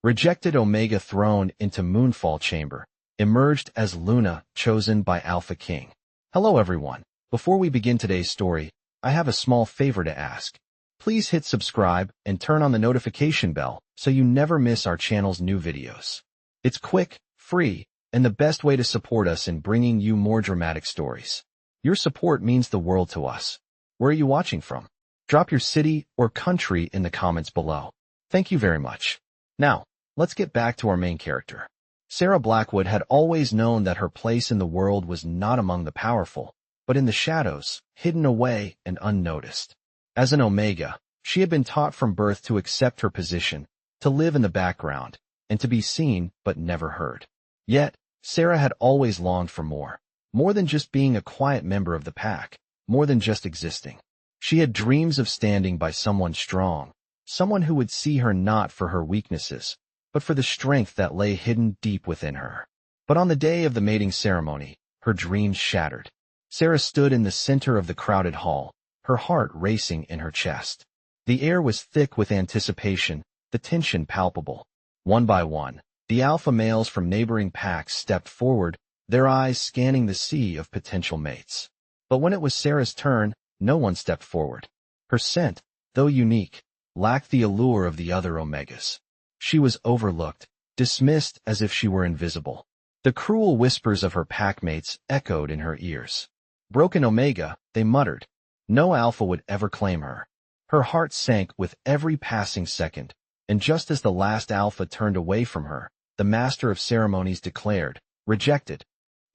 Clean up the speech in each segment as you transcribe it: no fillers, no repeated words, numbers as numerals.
Rejected Omega thrown into Moonfall chamber, emerged as Luna chosen by Alpha King. Hello everyone. Before we begin today's story, I have a small favor to ask. Please hit subscribe and turn on the notification bell so you never miss our channel's new videos. It's quick, free, and the best way to support us in bringing you more dramatic stories. Your support means the world to us. Where are you watching from? Drop your city or country in the comments below. Thank you very much. Now, let's get back to our main character. Sarah Blackwood had always known that her place in the world was not among the powerful, but in the shadows, hidden away and unnoticed. As an Omega, she had been taught from birth to accept her position, to live in the background, and to be seen but never heard. Yet, Sarah had always longed for more than just being a quiet member of the pack, more than just existing. She had dreams of standing by someone strong, someone who would see her not for her weaknesses, but for the strength that lay hidden deep within her. But on the day of the mating ceremony, her dreams shattered. Sarah stood in the center of the crowded hall, her heart racing in her chest. The air was thick with anticipation, the tension palpable. One by one, the alpha males from neighboring packs stepped forward, their eyes scanning the sea of potential mates. But when it was Sarah's turn, no one stepped forward. Her scent, though unique, lacked the allure of the other Omegas. She was overlooked, dismissed as if she were invisible. The cruel whispers of her packmates echoed in her ears. Broken Omega, they muttered. No alpha would ever claim her. Her heart sank with every passing second, and just as the last alpha turned away from her, the master of ceremonies declared, "Rejected."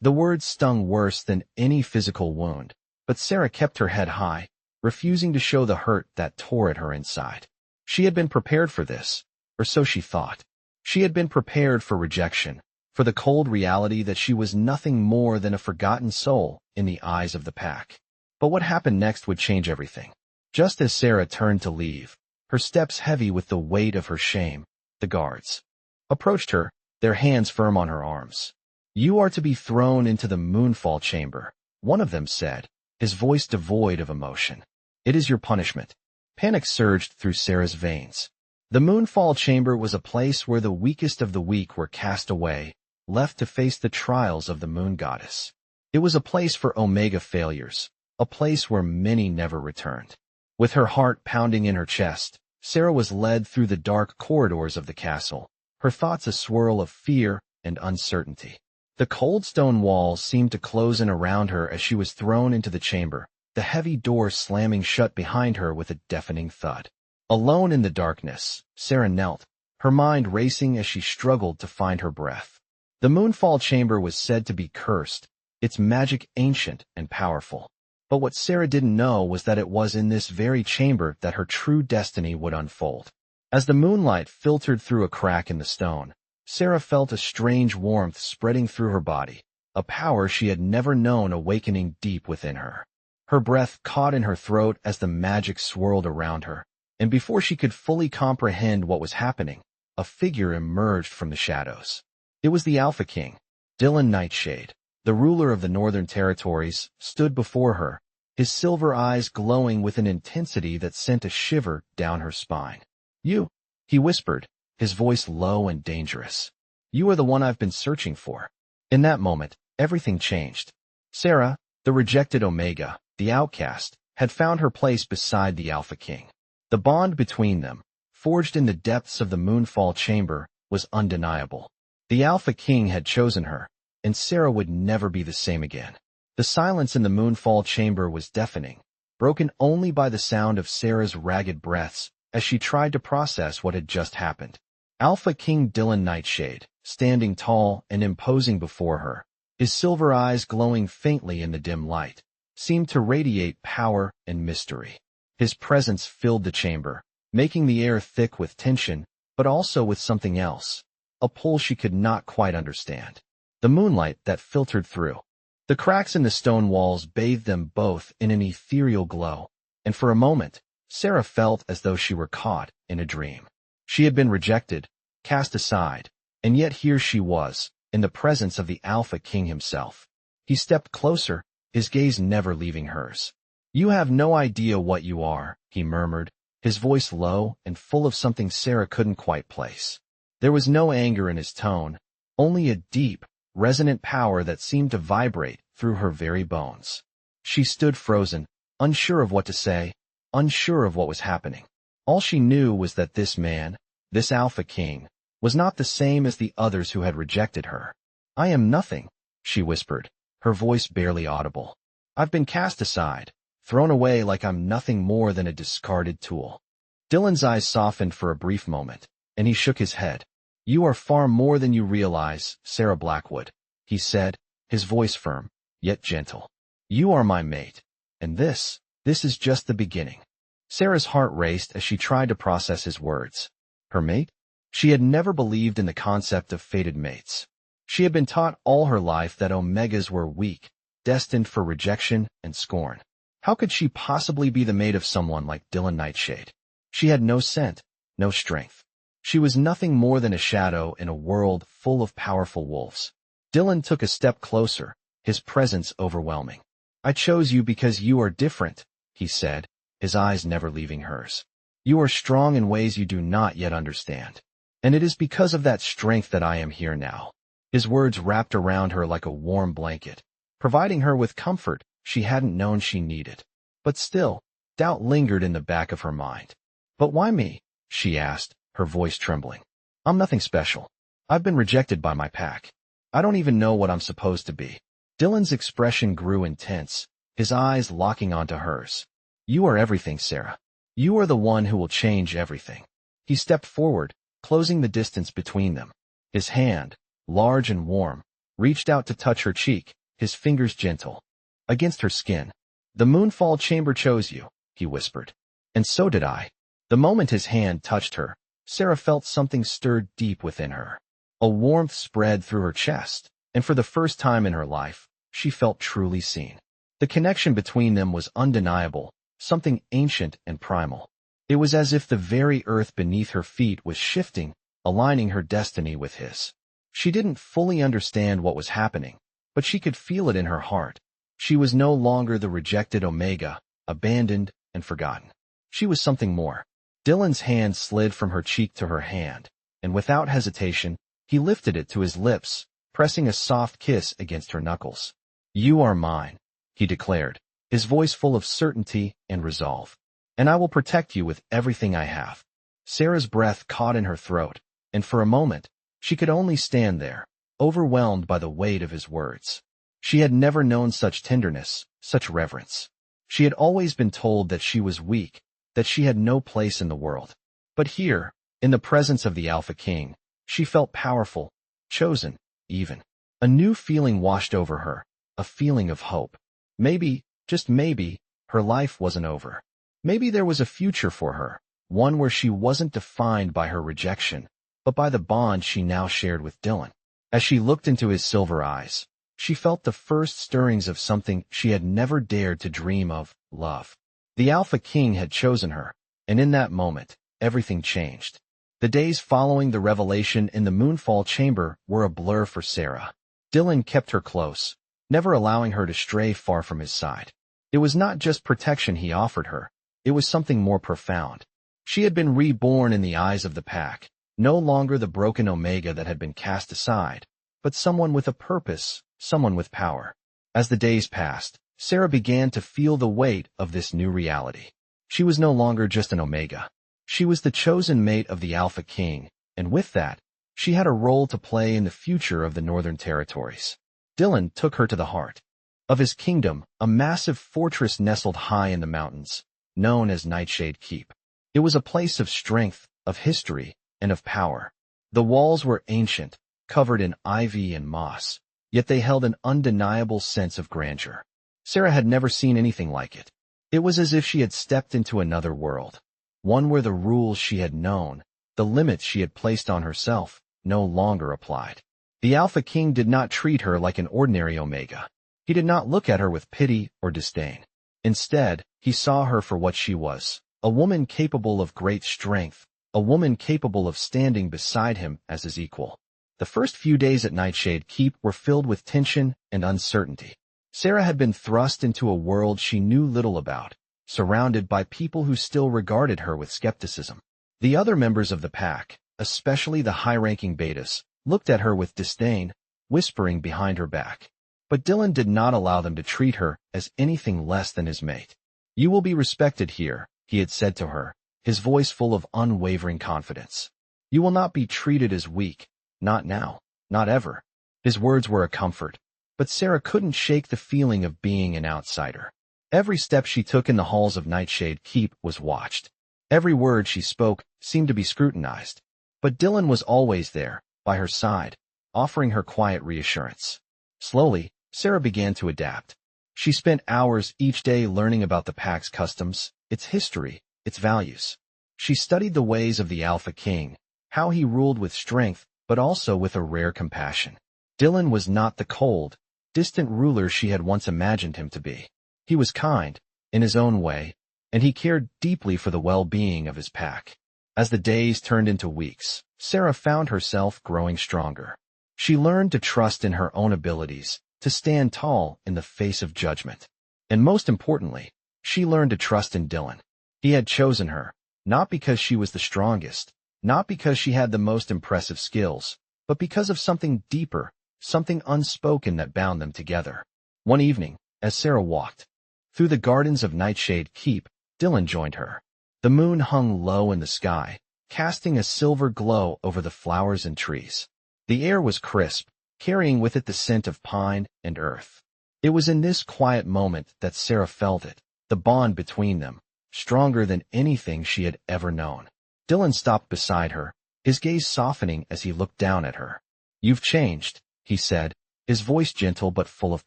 The words stung worse than any physical wound, but Sarah kept her head high, refusing to show the hurt that tore at her inside. She had been prepared for this. Or so she thought. She had been prepared for rejection, for the cold reality that she was nothing more than a forgotten soul in the eyes of the pack. But what happened next would change everything. Just as Sarah turned to leave, her steps heavy with the weight of her shame, the guards approached her, their hands firm on her arms. "You are to be thrown into the Moonfall chamber," one of them said, his voice devoid of emotion. "It is your punishment." Panic surged through Sarah's veins. The Moonfall chamber was a place where the weakest of the weak were cast away, left to face the trials of the moon goddess. It was a place for Omega failures, a place where many never returned. With her heart pounding in her chest, Sarah was led through the dark corridors of the castle, her thoughts a swirl of fear and uncertainty. The cold stone walls seemed to close in around her as she was thrown into the chamber, the heavy door slamming shut behind her with a deafening thud. Alone in the darkness, Sarah knelt, her mind racing as she struggled to find her breath. The Moonfall chamber was said to be cursed, its magic ancient and powerful. But what Sarah didn't know was that it was in this very chamber that her true destiny would unfold. As the moonlight filtered through a crack in the stone, Sarah felt a strange warmth spreading through her body, a power she had never known awakening deep within her. Her breath caught in her throat as the magic swirled around her, and before she could fully comprehend what was happening, a figure emerged from the shadows. It was the Alpha King. Dylan Nightshade, the ruler of the Northern Territories, stood before her, his silver eyes glowing with an intensity that sent a shiver down her spine. "You," he whispered, his voice low and dangerous. "You are the one I've been searching for." In that moment, everything changed. Sarah, the rejected Omega, the outcast, had found her place beside the Alpha King. The bond between them, forged in the depths of the Moonfall chamber, was undeniable. The Alpha King had chosen her, and Sarah would never be the same again. The silence in the Moonfall chamber was deafening, broken only by the sound of Sarah's ragged breaths as she tried to process what had just happened. Alpha King Dylan Nightshade, standing tall and imposing before her, his silver eyes glowing faintly in the dim light, seemed to radiate power and mystery. His presence filled the chamber, making the air thick with tension, but also with something else, a pull she could not quite understand. The moonlight that filtered through. The cracks in the stone walls bathed them both in an ethereal glow, and for a moment, Sarah felt as though she were caught in a dream. She had been rejected, cast aside, and yet here she was, in the presence of the Alpha King himself. He stepped closer, his gaze never leaving hers. "You have no idea what you are," he murmured, his voice low and full of something Sarah couldn't quite place. There was no anger in his tone, only a deep, resonant power that seemed to vibrate through her very bones. She stood frozen, unsure of what to say, unsure of what was happening. All she knew was that this man, this Alpha King, was not the same as the others who had rejected her. "I am nothing," she whispered, her voice barely audible. "I've been cast aside, thrown away like I'm nothing more than a discarded tool." Dylan's eyes softened for a brief moment, and he shook his head. "You are far more than you realize, Sarah Blackwood," he said, his voice firm, yet gentle. "You are my mate, and this is just the beginning." Sarah's heart raced as she tried to process his words. Her mate? She had never believed in the concept of fated mates. She had been taught all her life that omegas were weak, destined for rejection and scorn. How could she possibly be the mate of someone like Dylan Nightshade? She had no scent, no strength. She was nothing more than a shadow in a world full of powerful wolves. Dylan took a step closer, his presence overwhelming. "I chose you because you are different," he said, his eyes never leaving hers. "You are strong in ways you do not yet understand. And it is because of that strength that I am here now." His words wrapped around her like a warm blanket, providing her with comfort she hadn't known she needed. But still, doubt lingered in the back of her mind. "But why me?" she asked, her voice trembling. "I'm nothing special. I've been rejected by my pack. I don't even know what I'm supposed to be." Dylan's expression grew intense, his eyes locking onto hers. "You are everything, Sarah. You are the one who will change everything." He stepped forward, closing the distance between them. His hand, large and warm, reached out to touch her cheek, his fingers gentle against her skin. "The Moonfall chamber chose you," he whispered. "And so did I." The moment his hand touched her, Sarah felt something stirred deep within her. A warmth spread through her chest, and for the first time in her life, she felt truly seen. The connection between them was undeniable, something ancient and primal. It was as if the very earth beneath her feet was shifting, aligning her destiny with his. She didn't fully understand what was happening, but she could feel it in her heart. She was no longer the rejected Omega, abandoned and forgotten. She was something more. Dylan's hand slid from her cheek to her hand, and without hesitation, he lifted it to his lips, pressing a soft kiss against her knuckles. "You are mine," he declared, his voice full of certainty and resolve. "And I will protect you with everything I have." Sarah's breath caught in her throat, and for a moment, she could only stand there, overwhelmed by the weight of his words. She had never known such tenderness, such reverence. She had always been told that she was weak, that she had no place in the world. But here, in the presence of the Alpha King, she felt powerful, chosen, even. A new feeling washed over her, a feeling of hope. Maybe, just maybe, her life wasn't over. Maybe there was a future for her, one where she wasn't defined by her rejection, but by the bond she now shared with Dylan. As she looked into his silver eyes, she felt the first stirrings of something she had never dared to dream of, love. The Alpha King had chosen her, and in that moment, everything changed. The days following the revelation in the Moonfall chamber were a blur for Sarah. Dylan kept her close, never allowing her to stray far from his side. It was not just protection he offered her, it was something more profound. She had been reborn in the eyes of the pack, no longer the broken Omega that had been cast aside, but someone with a purpose, someone with power. As the days passed, Sarah began to feel the weight of this new reality. She was no longer just an Omega. She was the chosen mate of the Alpha King, and with that, she had a role to play in the future of the Northern Territories. Dylan took her to the heart of his kingdom, a massive fortress nestled high in the mountains, known as Nightshade Keep. It was a place of strength, of history, and of power. The walls were ancient, covered in ivy and moss, yet they held an undeniable sense of grandeur. Sarah had never seen anything like it. It was as if she had stepped into another world, one where the rules she had known, the limits she had placed on herself, no longer applied. The Alpha King did not treat her like an ordinary Omega. He did not look at her with pity or disdain. Instead, he saw her for what she was, a woman capable of great strength, a woman capable of standing beside him as his equal. The first few days at Nightshade Keep were filled with tension and uncertainty. Sarah had been thrust into a world she knew little about, surrounded by people who still regarded her with skepticism. The other members of the pack, especially the high-ranking betas, looked at her with disdain, whispering behind her back. But Dylan did not allow them to treat her as anything less than his mate. "You will be respected here," he had said to her, his voice full of unwavering confidence. "You will not be treated as weak, not now, not ever." His words were a comfort, but Sarah couldn't shake the feeling of being an outsider. Every step she took in the halls of Nightshade Keep was watched. Every word she spoke seemed to be scrutinized. But Dylan was always there, by her side, offering her quiet reassurance. Slowly, Sarah began to adapt. She spent hours each day learning about the pack's customs, its history, its values. She studied the ways of the Alpha King, how he ruled with strength, but also with a rare compassion. Dylan was not the cold, distant ruler she had once imagined him to be. He was kind, in his own way, and he cared deeply for the well-being of his pack. As the days turned into weeks, Sarah found herself growing stronger. She learned to trust in her own abilities, to stand tall in the face of judgment. And most importantly, she learned to trust in Dylan. He had chosen her, not because she was the strongest, not because she had the most impressive skills, but because of something deeper, something unspoken that bound them together. One evening, as Sarah walked through the gardens of Nightshade Keep, Dylan joined her. The moon hung low in the sky, casting a silver glow over the flowers and trees. The air was crisp, carrying with it the scent of pine and earth. It was in this quiet moment that Sarah felt it, the bond between them, stronger than anything she had ever known. Dylan stopped beside her, his gaze softening as he looked down at her. "You've changed," he said, his voice gentle but full of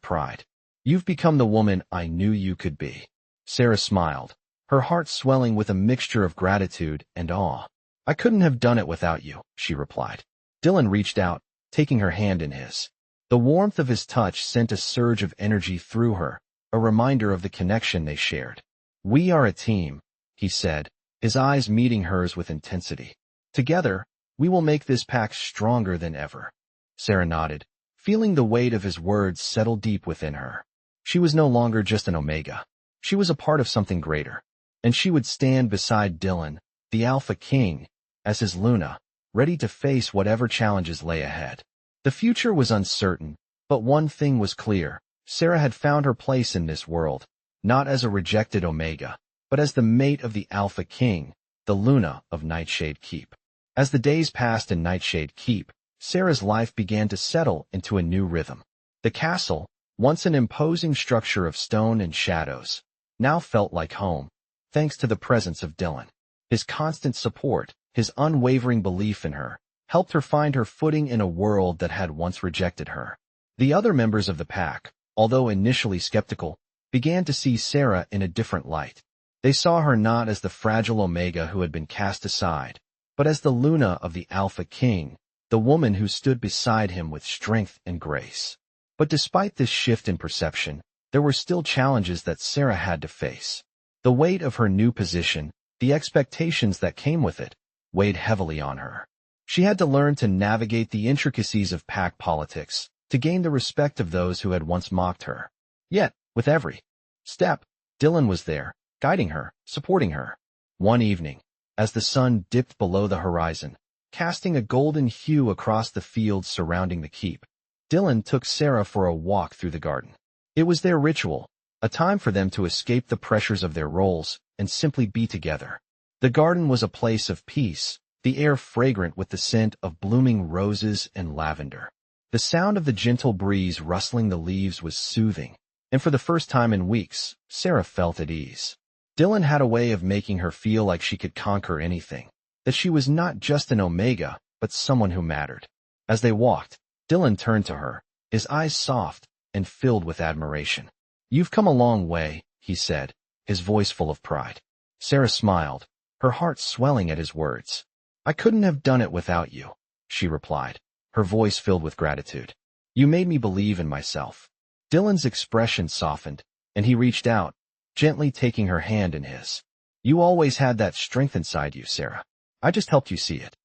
pride. "You've become the woman I knew you could be." Sarah smiled, her heart swelling with a mixture of gratitude and awe. "I couldn't have done it without you," she replied. Dylan reached out, taking her hand in his. The warmth of his touch sent a surge of energy through her, a reminder of the connection they shared. "We are a team," he said, his eyes meeting hers with intensity. "Together, we will make this pack stronger than ever." Sarah nodded, feeling the weight of his words settle deep within her. She was no longer just an Omega. She was a part of something greater. And she would stand beside Dylan, the Alpha King, as his Luna, ready to face whatever challenges lay ahead. The future was uncertain, but one thing was clear. Sarah had found her place in this world, not as a rejected Omega, but as the mate of the Alpha King, the Luna of Nightshade Keep. As the days passed in Nightshade Keep, Sarah's life began to settle into a new rhythm. The castle, once an imposing structure of stone and shadows, now felt like home, thanks to the presence of Dylan. His constant support, his unwavering belief in her, helped her find her footing in a world that had once rejected her. The other members of the pack, although initially skeptical, began to see Sarah in a different light. They saw her not as the fragile Omega who had been cast aside, but as the Luna of the Alpha King, the woman who stood beside him with strength and grace. But despite this shift in perception, there were still challenges that Sarah had to face. The weight of her new position, the expectations that came with it, weighed heavily on her. She had to learn to navigate the intricacies of pack politics, to gain the respect of those who had once mocked her. Yet, with every step, Dylan was there, guiding her, supporting her. One evening, as the sun dipped below the horizon, casting a golden hue across the fields surrounding the keep, Dylan took Sarah for a walk through the garden. It was their ritual, a time for them to escape the pressures of their roles and simply be together. The garden was a place of peace, the air fragrant with the scent of blooming roses and lavender. The sound of the gentle breeze rustling the leaves was soothing, and for the first time in weeks, Sarah felt at ease. Dylan had a way of making her feel like she could conquer anything, that she was not just an Omega, but someone who mattered. As they walked, Dylan turned to her, his eyes soft and filled with admiration. "You've come a long way," he said, his voice full of pride. Sarah smiled, her heart swelling at his words. "I couldn't have done it without you," she replied, her voice filled with gratitude. "You made me believe in myself." Dylan's expression softened, and he reached out, gently taking her hand in his. "You always had that strength inside you, Sarah. I just helped you see it."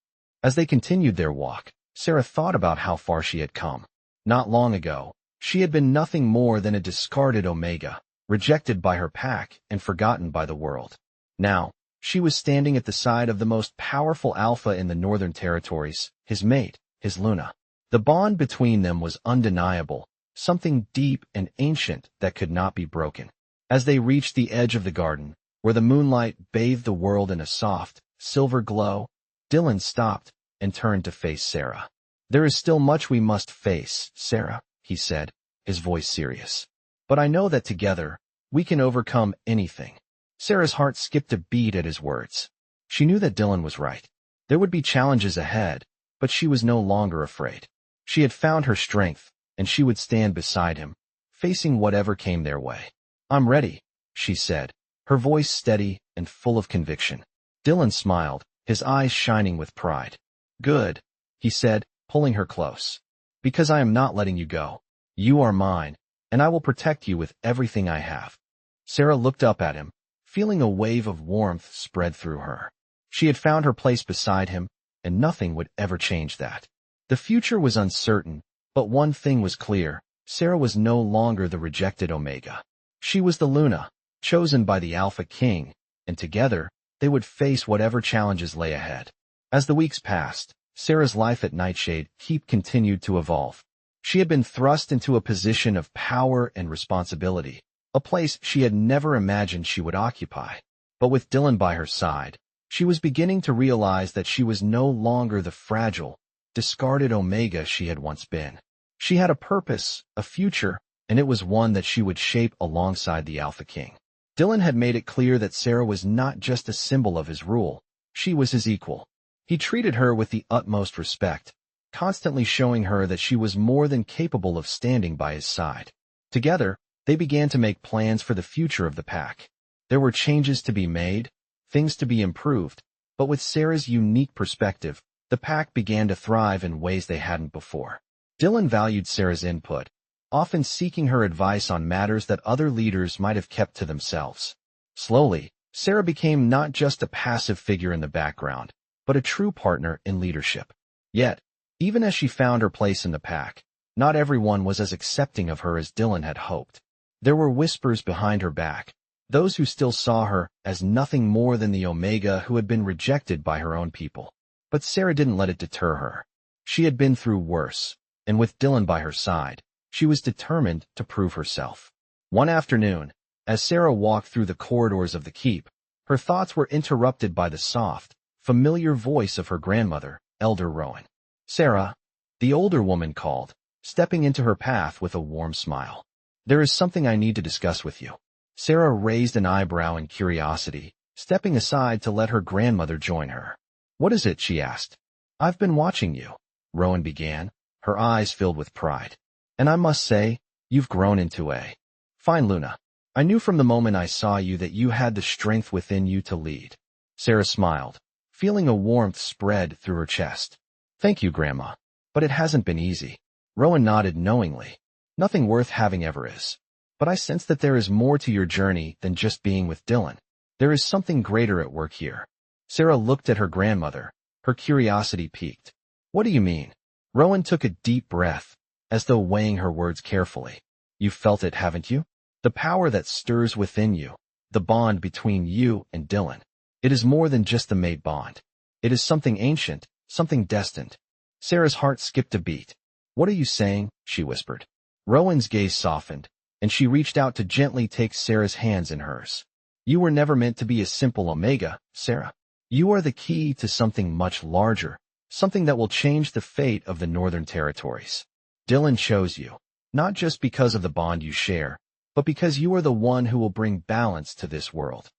As they continued their walk, Sarah thought about how far she had come. Not long ago, she had been nothing more than a discarded Omega, rejected by her pack and forgotten by the world. Now, She was standing at the side of the most powerful alpha in the Northern Territories, his mate, his Luna. The bond between them was undeniable, something deep and ancient that could not be broken. As they reached the edge of the garden, where the moonlight bathed the world in a soft, silver glow, Dylan stopped and turned to face Sarah. "There is still much we must face, Sarah," he said, his voice serious. "But I know that together, we can overcome anything." Sarah's heart skipped a beat at his words. She knew that Dylan was right. There would be challenges ahead, but she was no longer afraid. She had found her strength, and she would stand beside him, facing whatever came their way. "I'm ready," she said, her voice steady and full of conviction. Dylan smiled, his eyes shining with pride. "Good," he said, pulling her close. "Because I am not letting you go. You are mine, and I will protect you with everything I have." Sarah looked up at him, feeling a wave of warmth spread through her. She had found her place beside him, and nothing would ever change that. The future was uncertain, but one thing was clear: Sarah was no longer the rejected Omega. She was the Luna, chosen by the Alpha King, and together, they would face whatever challenges lay ahead. As the weeks passed, Sarah's life at Nightshade Keep continued to evolve. She had been thrust into a position of power and responsibility, a place she had never imagined she would occupy. But with Dylan by her side, she was beginning to realize that she was no longer the fragile, discarded Omega she had once been. She had a purpose, a future, and it was one that she would shape alongside the Alpha King. Dylan had made it clear that Sarah was not just a symbol of his rule, she was his equal. He treated her with the utmost respect, constantly showing her that she was more than capable of standing by his side. Together, they began to make plans for the future of the pack. There were changes to be made, things to be improved, but with Sarah's unique perspective, the pack began to thrive in ways they hadn't before. Dylan valued Sarah's input, often seeking her advice on matters that other leaders might have kept to themselves. Slowly, Sarah became not just a passive figure in the background, but a true partner in leadership. Yet, even as she found her place in the pack, not everyone was as accepting of her as Dylan had hoped. There were whispers behind her back, those who still saw her as nothing more than the Omega who had been rejected by her own people. But Sarah didn't let it deter her. She had been through worse, and with Dylan by her side, she was determined to prove herself. One afternoon, as Sarah walked through the corridors of the keep, her thoughts were interrupted by the soft, familiar voice of her grandmother, Elder Rowan. "Sarah," the older woman called, stepping into her path with a warm smile. "There is something I need to discuss with you." Sarah raised an eyebrow in curiosity, stepping aside to let her grandmother join her. "What is it?" she asked. "I've been watching you," Rowan began, her eyes filled with pride. "And I must say, you've grown into a fine Luna. I knew from the moment I saw you that you had the strength within you to lead." Sarah smiled, feeling a warmth spread through her chest. "Thank you, Grandma. But it hasn't been easy." Rowan nodded knowingly. "Nothing worth having ever is. But I sense that there is more to your journey than just being with Dylan. There is something greater at work here." Sarah looked at her grandmother, her curiosity piqued. "What do you mean?" Rowan took a deep breath, as though weighing her words carefully. "You've felt it, haven't you? The power that stirs within you, the bond between you and Dylan. It is more than just the mate bond. It is something ancient, something destined." Sarah's heart skipped a beat. "What are you saying?" she whispered. Rowan's gaze softened, and she reached out to gently take Sarah's hands in hers. "You were never meant to be a simple Omega, Sarah. You are the key to something much larger, something that will change the fate of the Northern Territories. Dylan chose you, not just because of the bond you share, but because you are the one who will bring balance to this world."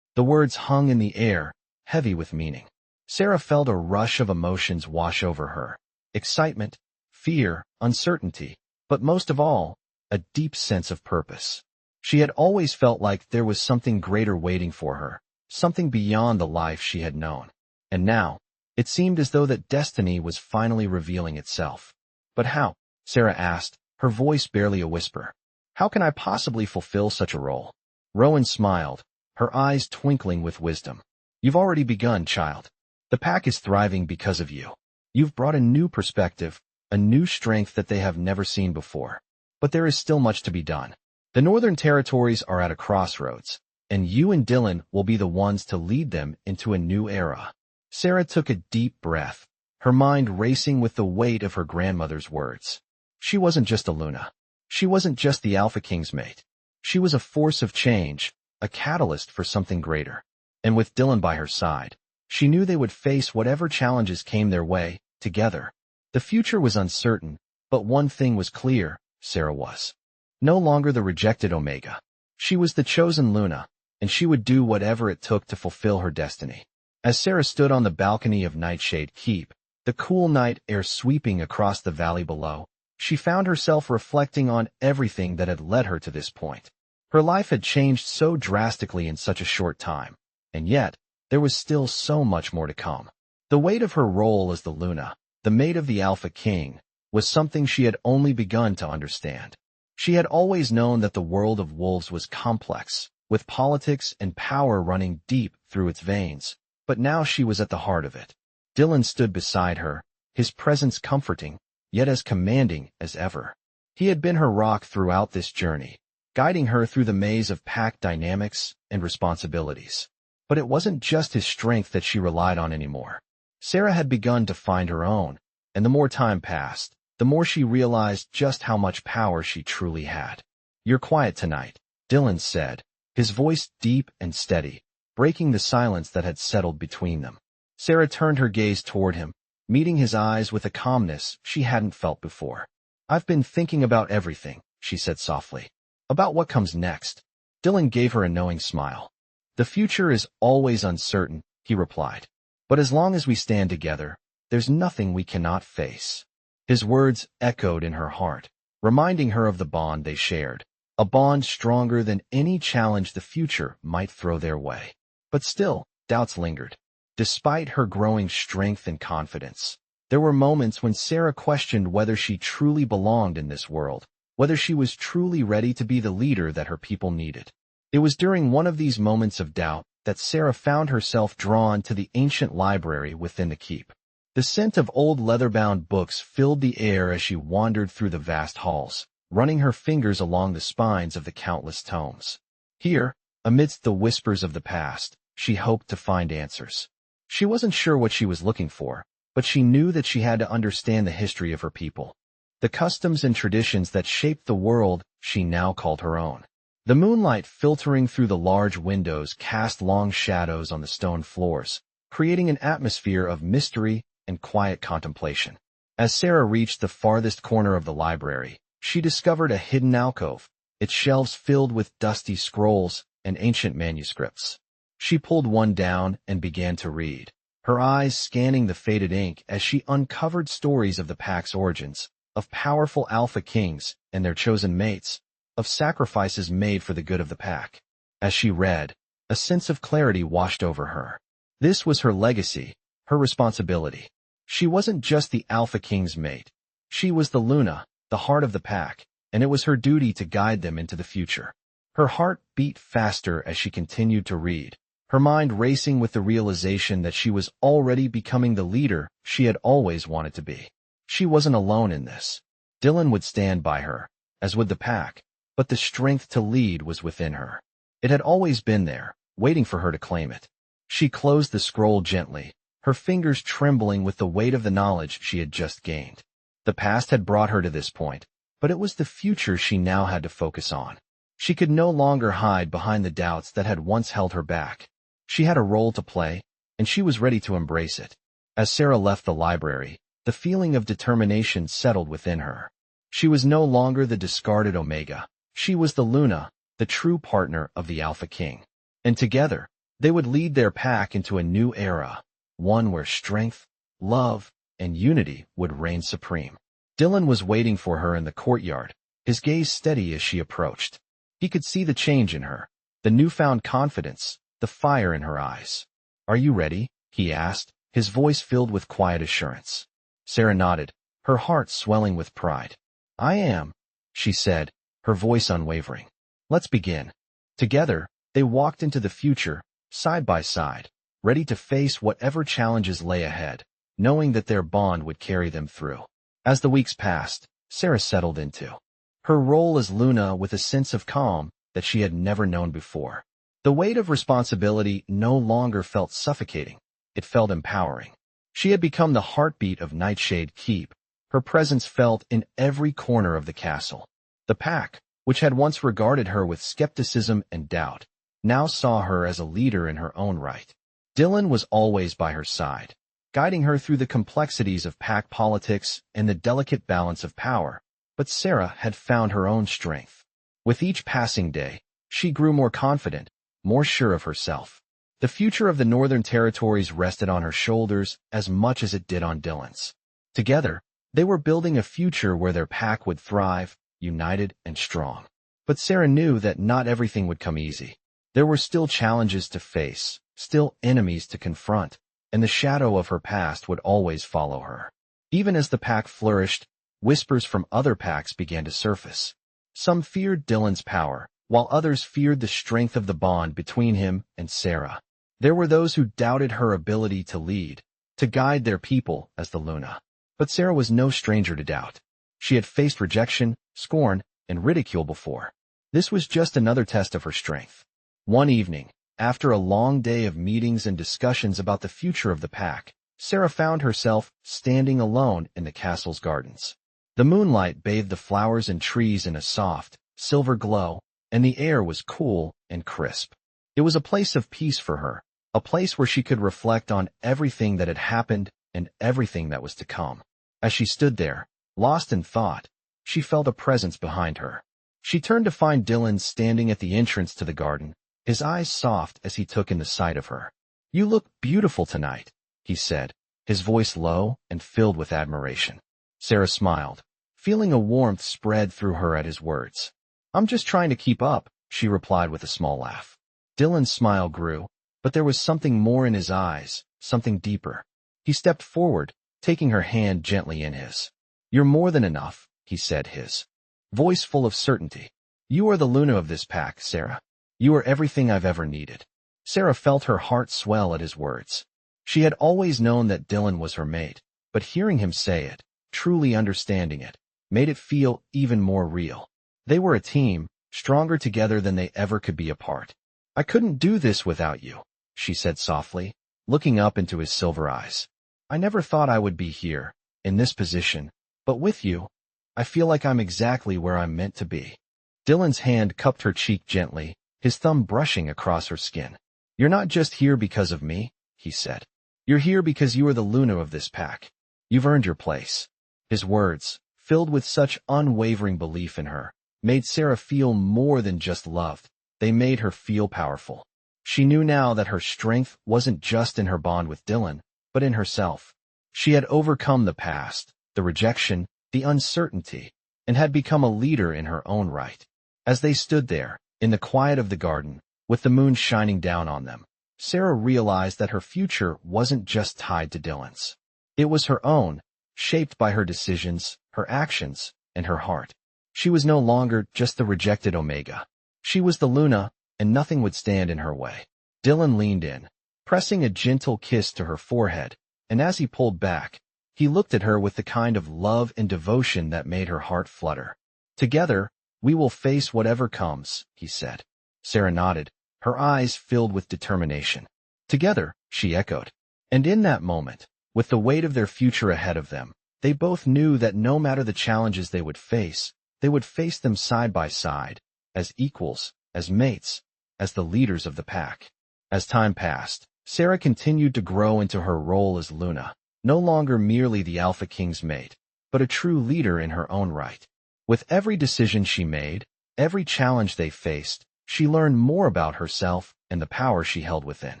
The words hung in the air, heavy with meaning. Sarah felt a rush of emotions wash over her. Excitement, fear, uncertainty, but most of all, a deep sense of purpose. She had always felt like there was something greater waiting for her, something beyond the life she had known. And now, it seemed as though that destiny was finally revealing itself. "But how?" Sarah asked, her voice barely a whisper. "How can I possibly fulfill such a role?" Rowan smiled, her eyes twinkling with wisdom. "You've already begun, child. The pack is thriving because of you. You've brought a new perspective, a new strength that they have never seen before. But there is still much to be done. The Northern Territories are at a crossroads, and you and Dylan will be the ones to lead them into a new era." Sarah took a deep breath, her mind racing with the weight of her grandmother's words. She wasn't just a Luna. She wasn't just the Alpha King's mate. She was a force of change, a catalyst for something greater. And with Dylan by her side, she knew they would face whatever challenges came their way, together. The future was uncertain, but one thing was clear: Sarah was no longer the rejected Omega. She was the chosen Luna, and she would do whatever it took to fulfill her destiny. As Sarah stood on the balcony of Nightshade Keep, the cool night air sweeping across the valley below, she found herself reflecting on everything that had led her to this point. Her life had changed so drastically in such a short time, and yet, there was still so much more to come. The weight of her role as the Luna, the mate of the Alpha King, was something she had only begun to understand. She had always known that the world of wolves was complex, with politics and power running deep through its veins, but now she was at the heart of it. Dylan stood beside her, his presence comforting, yet as commanding as ever. He had been her rock throughout this journey, guiding her through the maze of pack dynamics and responsibilities. But it wasn't just his strength that she relied on anymore. Sarah had begun to find her own, and the more time passed, the more she realized just how much power she truly had. "You're quiet tonight," Dylan said, his voice deep and steady, breaking the silence that had settled between them. Sarah turned her gaze toward him, meeting his eyes with a calmness she hadn't felt before. "I've been thinking about everything," she said softly. "About what comes next." Dylan gave her a knowing smile. "The future is always uncertain," he replied. "But as long as we stand together, there's nothing we cannot face." His words echoed in her heart, reminding her of the bond they shared, a bond stronger than any challenge the future might throw their way. But still, doubts lingered. Despite her growing strength and confidence, there were moments when Sarah questioned whether she truly belonged in this world, whether she was truly ready to be the leader that her people needed. It was during one of these moments of doubt that Sarah found herself drawn to the ancient library within the keep. The scent of old leather-bound books filled the air as she wandered through the vast halls, running her fingers along the spines of the countless tomes. Here, amidst the whispers of the past, she hoped to find answers. She wasn't sure what she was looking for, but she knew that she had to understand the history of her people, the customs and traditions that shaped the world she now called her own. The moonlight filtering through the large windows cast long shadows on the stone floors, creating an atmosphere of mystery and quiet contemplation. As Sarah reached the farthest corner of the library, she discovered a hidden alcove, its shelves filled with dusty scrolls and ancient manuscripts. She pulled one down and began to read, her eyes scanning the faded ink as she uncovered stories of the pack's origins, of powerful Alpha Kings and their chosen mates, of sacrifices made for the good of the pack. As she read, a sense of clarity washed over her. This was her legacy, her responsibility. She wasn't just the Alpha King's mate. She was the Luna, the heart of the pack, and it was her duty to guide them into the future. Her heart beat faster as she continued to read, her mind racing with the realization that she was already becoming the leader she had always wanted to be. She wasn't alone in this. Dylan would stand by her, as would the pack, but the strength to lead was within her. It had always been there, waiting for her to claim it. She closed the scroll gently, her fingers trembling with the weight of the knowledge she had just gained. The past had brought her to this point, but it was the future she now had to focus on. She could no longer hide behind the doubts that had once held her back. She had a role to play, and she was ready to embrace it. As Sarah left the library, the feeling of determination settled within her. She was no longer the discarded Omega. She was the Luna, the true partner of the Alpha King. And together, they would lead their pack into a new era, one where strength, love, and unity would reign supreme. Dylan was waiting for her in the courtyard, his gaze steady as she approached. He could see the change in her, the newfound confidence, the fire in her eyes. "Are you ready?" he asked, his voice filled with quiet assurance. Sarah nodded, her heart swelling with pride. "I am," she said, her voice unwavering. "Let's begin." Together, they walked into the future, side by side, ready to face whatever challenges lay ahead, knowing that their bond would carry them through. As the weeks passed, Sarah settled into her role as Luna with a sense of calm that she had never known before. The weight of responsibility no longer felt suffocating. It felt empowering. She had become the heartbeat of Nightshade Keep, her presence felt in every corner of the castle. The pack, which had once regarded her with skepticism and doubt, now saw her as a leader in her own right. Dylan was always by her side, guiding her through the complexities of pack politics and the delicate balance of power. But Sarah had found her own strength. With each passing day, she grew more confident, more sure of herself. The future of the Northern Territories rested on her shoulders as much as it did on Dylan's. Together, they were building a future where their pack would thrive, united and strong. But Sarah knew that not everything would come easy. There were still challenges to face, still enemies to confront, and the shadow of her past would always follow her. Even as the pack flourished, whispers from other packs began to surface. Some feared Dylan's power, while others feared the strength of the bond between him and Sarah. There were those who doubted her ability to lead, to guide their people as the Luna. But Sarah was no stranger to doubt. She had faced rejection, scorn, and ridicule before. This was just another test of her strength. One evening, after a long day of meetings and discussions about the future of the pack, Sarah found herself standing alone in the castle's gardens. The moonlight bathed the flowers and trees in a soft, silver glow, and the air was cool and crisp. It was a place of peace for her, a place where she could reflect on everything that had happened and everything that was to come. As she stood there, lost in thought, she felt a presence behind her. She turned to find Dylan standing at the entrance to the garden, his eyes soft as he took in the sight of her. "You look beautiful tonight," he said, his voice low and filled with admiration. Sarah smiled, feeling a warmth spread through her at his words. "I'm just trying to keep up," she replied with a small laugh. Dylan's smile grew, but there was something more in his eyes, something deeper. He stepped forward, taking her hand gently in his. "You're more than enough," he said, his voice full of certainty. "You are the Luna of this pack, Sarah. You are everything I've ever needed." Sarah felt her heart swell at his words. She had always known that Dylan was her mate, but hearing him say it, truly understanding it, made it feel even more real. They were a team, stronger together than they ever could be apart. "I couldn't do this without you," she said softly, looking up into his silver eyes. "I never thought I would be here, in this position, but with you, I feel like I'm exactly where I'm meant to be." Dylan's hand cupped her cheek gently, his thumb brushing across her skin. "You're not just here because of me," he said. "You're here because you are the Luna of this pack. You've earned your place." His words, filled with such unwavering belief in her, made Sarah feel more than just loved. They made her feel powerful. She knew now that her strength wasn't just in her bond with Dylan, but in herself. She had overcome the past, the rejection, the uncertainty, and had become a leader in her own right. As they stood there, in the quiet of the garden, with the moon shining down on them, Sarah realized that her future wasn't just tied to Dylan's. It was her own, shaped by her decisions, her actions, and her heart. She was no longer just the rejected Omega. She was the Luna, and nothing would stand in her way. Dylan leaned in, pressing a gentle kiss to her forehead, and as he pulled back, he looked at her with the kind of love and devotion that made her heart flutter. "Together, we will face whatever comes," he said. Sarah nodded, her eyes filled with determination. "Together," she echoed. And in that moment, with the weight of their future ahead of them, they both knew that no matter the challenges they would face them side by side, as equals, as mates, as the leaders of the pack. As time passed, Sarah continued to grow into her role as Luna, no longer merely the Alpha King's mate, but a true leader in her own right. With every decision she made, every challenge they faced, she learned more about herself and the power she held within.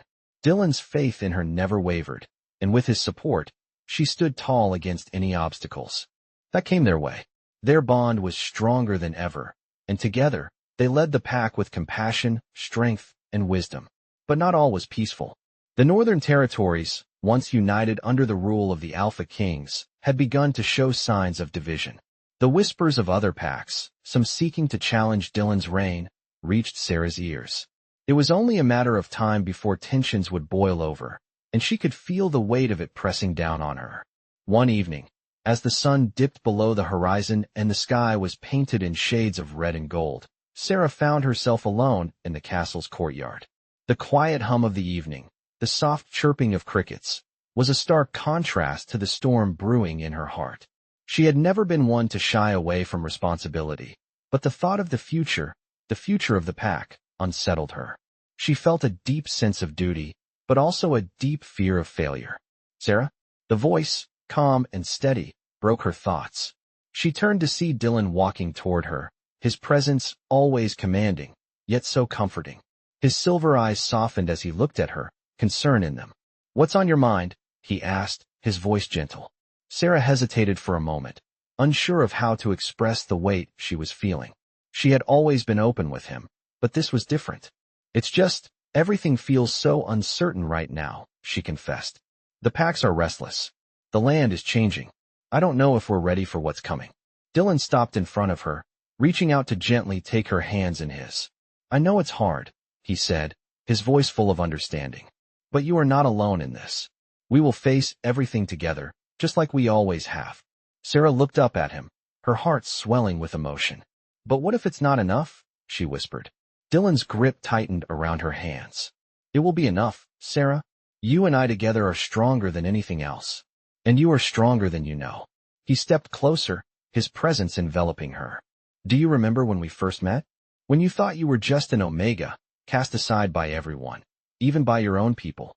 Dylan's faith in her never wavered, and with his support, she stood tall against any obstacles that came their way. Their bond was stronger than ever, and together, they led the pack with compassion, strength, and wisdom. But not all was peaceful. The Northern Territories, once united under the rule of the Alpha Kings, had begun to show signs of division. The whispers of other packs, some seeking to challenge Dylan's reign, reached Sarah's ears. It was only a matter of time before tensions would boil over, and she could feel the weight of it pressing down on her. One evening, as the sun dipped below the horizon and the sky was painted in shades of red and gold, Sarah found herself alone in the castle's courtyard. The quiet hum of the evening, the soft chirping of crickets, was a stark contrast to the storm brewing in her heart. She had never been one to shy away from responsibility, but the thought of the future of the pack, unsettled her. She felt a deep sense of duty, but also a deep fear of failure. Sarah? The voice, calm and steady, broke her thoughts. She turned to see Dylan walking toward her, his presence always commanding, yet so comforting. His silver eyes softened as he looked at her, concern in them. "What's on your mind?" he asked, his voice gentle. Sarah hesitated for a moment, unsure of how to express the weight she was feeling. She had always been open with him, but this was different. "It's just, everything feels so uncertain right now," she confessed. "The packs are restless. The land is changing. I don't know if we're ready for what's coming." Dylan stopped in front of her, reaching out to gently take her hands in his. "I know it's hard," he said, his voice full of understanding. "But you are not alone in this. We will face everything together, just like we always have." Sarah looked up at him, her heart swelling with emotion. "But what if it's not enough?" she whispered. Dylan's grip tightened around her hands. "It will be enough, Sarah. You and I together are stronger than anything else. And you are stronger than you know." He stepped closer, his presence enveloping her. "Do you remember when we first met? When you thought you were just an omega, cast aside by everyone, even by your own people?"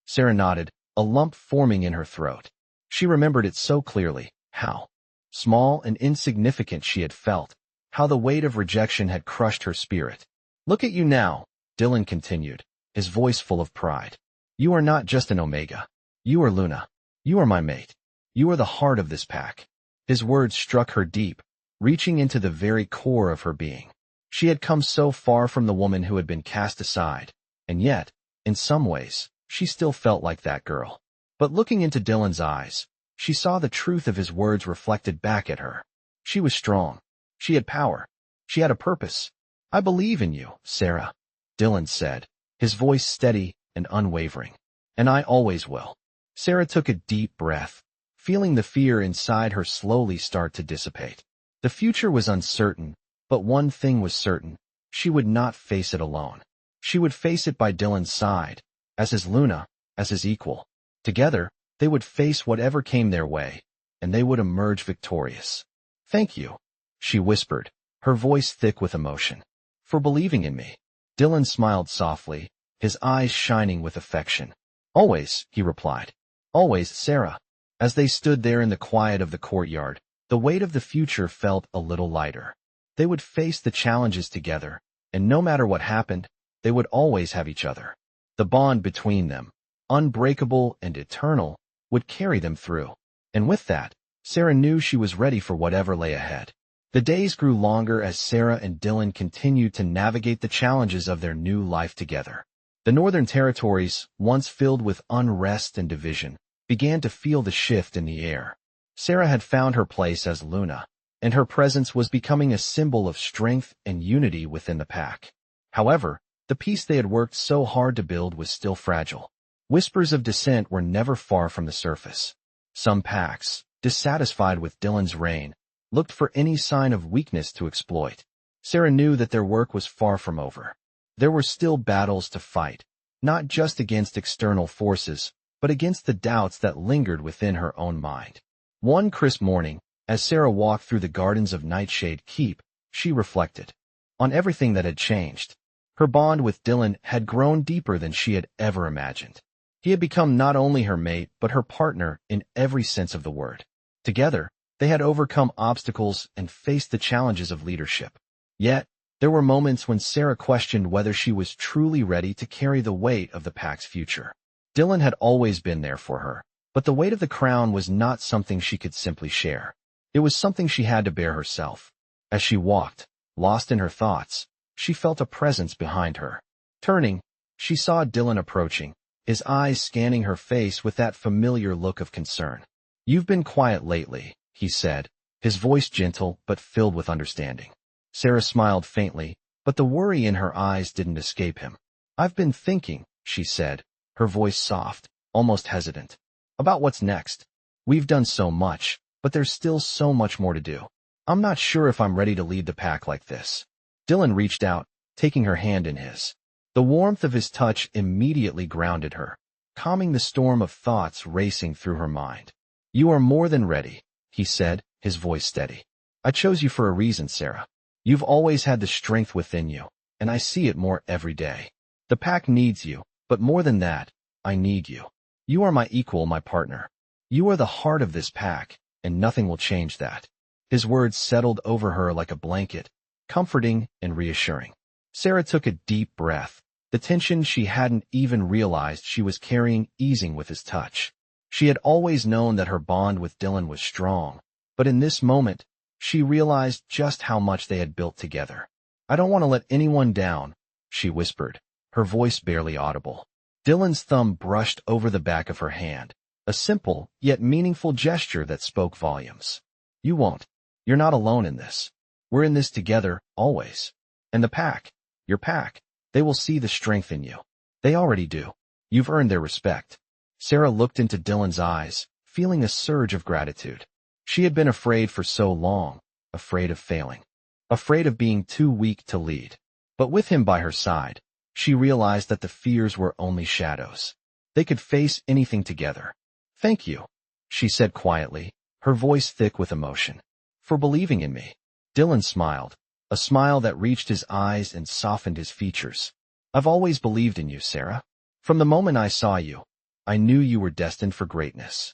Sarah nodded, a lump forming in her throat. She remembered it so clearly, how small and insignificant she had felt, how the weight of rejection had crushed her spirit. "Look at you now," Dylan continued, his voice full of pride. "You are not just an omega. You are Luna. You are my mate. You are the heart of this pack." His words struck her deep, reaching into the very core of her being. She had come so far from the woman who had been cast aside, and yet, in some ways, she still felt like that girl. But looking into Dylan's eyes, she saw the truth of his words reflected back at her. She was strong. She had power. She had a purpose. "I believe in you, Sarah," Dylan said, his voice steady and unwavering. "And I always will." Sarah took a deep breath, feeling the fear inside her slowly start to dissipate. The future was uncertain, but one thing was certain: she would not face it alone. She would face it by Dylan's side, as his Luna, as his equal. Together, they would face whatever came their way, and they would emerge victorious. "Thank you," she whispered, her voice thick with emotion, "for believing in me." Dylan smiled softly, his eyes shining with affection. "Always," he replied. "Always, Sarah." As they stood there in the quiet of the courtyard, the weight of the future felt a little lighter. They would face the challenges together, and no matter what happened, they would always have each other. The bond between them, unbreakable and eternal, would carry them through. And with that, Sarah knew she was ready for whatever lay ahead. The days grew longer as Sarah and Dylan continued to navigate the challenges of their new life together. The Northern Territories, once filled with unrest and division, began to feel the shift in the air. Sarah had found her place as Luna, and her presence was becoming a symbol of strength and unity within the pack. However, the peace they had worked so hard to build was still fragile. Whispers of dissent were never far from the surface. Some packs, dissatisfied with Dylan's reign, looked for any sign of weakness to exploit. Sarah knew that their work was far from over. There were still battles to fight, not just against external forces, but against the doubts that lingered within her own mind. One crisp morning, as Sarah walked through the gardens of Nightshade Keep, she reflected on everything that had changed. Her bond with Dylan had grown deeper than she had ever imagined. He had become not only her mate, but her partner in every sense of the word. Together, they had overcome obstacles and faced the challenges of leadership. Yet, there were moments when Sarah questioned whether she was truly ready to carry the weight of the pack's future. Dylan had always been there for her, but the weight of the crown was not something she could simply share. It was something she had to bear herself. As she walked, lost in her thoughts, she felt a presence behind her. Turning, she saw Dylan approaching, his eyes scanning her face with that familiar look of concern. "You've been quiet lately," he said, his voice gentle but filled with understanding. Sarah smiled faintly, but the worry in her eyes didn't escape him. "I've been thinking," she said, her voice soft, almost hesitant, "about what's next. We've done so much, but there's still so much more to do. I'm not sure if I'm ready to lead the pack like this." Dylan reached out, taking her hand in his. The warmth of his touch immediately grounded her, calming the storm of thoughts racing through her mind. "You are more than ready," he said, his voice steady. "I chose you for a reason, Sarah. You've always had the strength within you, and I see it more every day. The pack needs you, but more than that, I need you. You are my equal, my partner. You are the heart of this pack, and nothing will change that." His words settled over her like a blanket, comforting and reassuring. Sarah took a deep breath, the tension she hadn't even realized she was carrying easing with his touch. She had always known that her bond with Dylan was strong, but in this moment, she realized just how much they had built together. "I don't want to let anyone down," she whispered, her voice barely audible. Dylan's thumb brushed over the back of her hand, a simple yet meaningful gesture that spoke volumes. "You won't. You're not alone in this. We're in this together, always. And the pack, your pack, they will see the strength in you. They already do. You've earned their respect." Sarah looked into Dylan's eyes, feeling a surge of gratitude. She had been afraid for so long, afraid of failing, afraid of being too weak to lead. But with him by her side, she realized that the fears were only shadows. They could face anything together. "Thank you," she said quietly, her voice thick with emotion, "for believing in me." Dylan smiled, a smile that reached his eyes and softened his features. "I've always believed in you, Sarah. From the moment I saw you, I knew you were destined for greatness."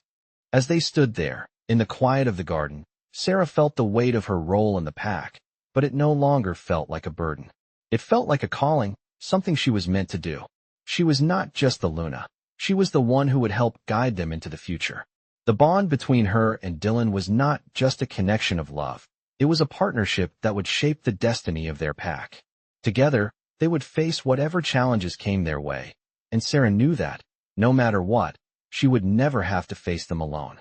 As they stood there, in the quiet of the garden, Sarah felt the weight of her role in the pack, but it no longer felt like a burden. It felt like a calling, something she was meant to do. She was not just the Luna. She was the one who would help guide them into the future. The bond between her and Dylan was not just a connection of love. It was a partnership that would shape the destiny of their pack. Together, they would face whatever challenges came their way, and Sarah knew that, no matter what, she would never have to face them alone.